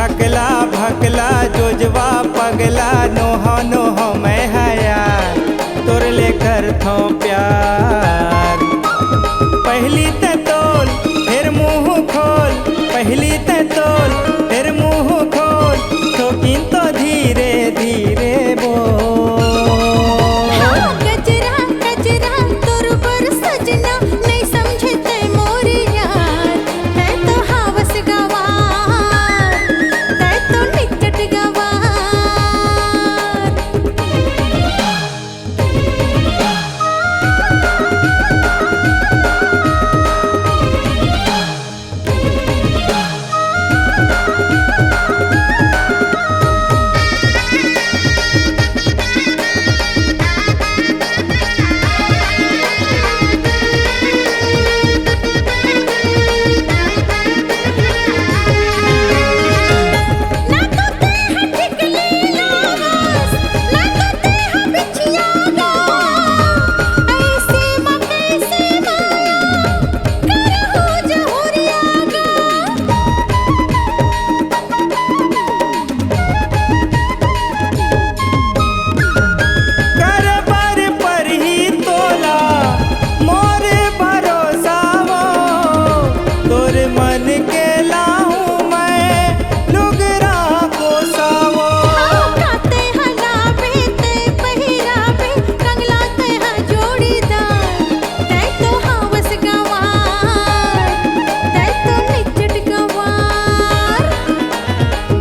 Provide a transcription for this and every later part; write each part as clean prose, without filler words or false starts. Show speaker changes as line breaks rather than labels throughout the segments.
झकला भकला जोजवा पगला नोहो नोहो मैं हया तोर लेकर थो प्यार। पहली ते तोल फिर मुंह खोल, पहली ते तोल फिर मुंह खोल, ठोकिन तो धीरे धीरे बोल।
हाँ, गजरा गजरा तोर पर सजना नहीं समझते मोर यार। है तो हावस गवार, है तो निकट गवार।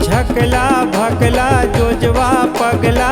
झकला भकला जोजवा पगला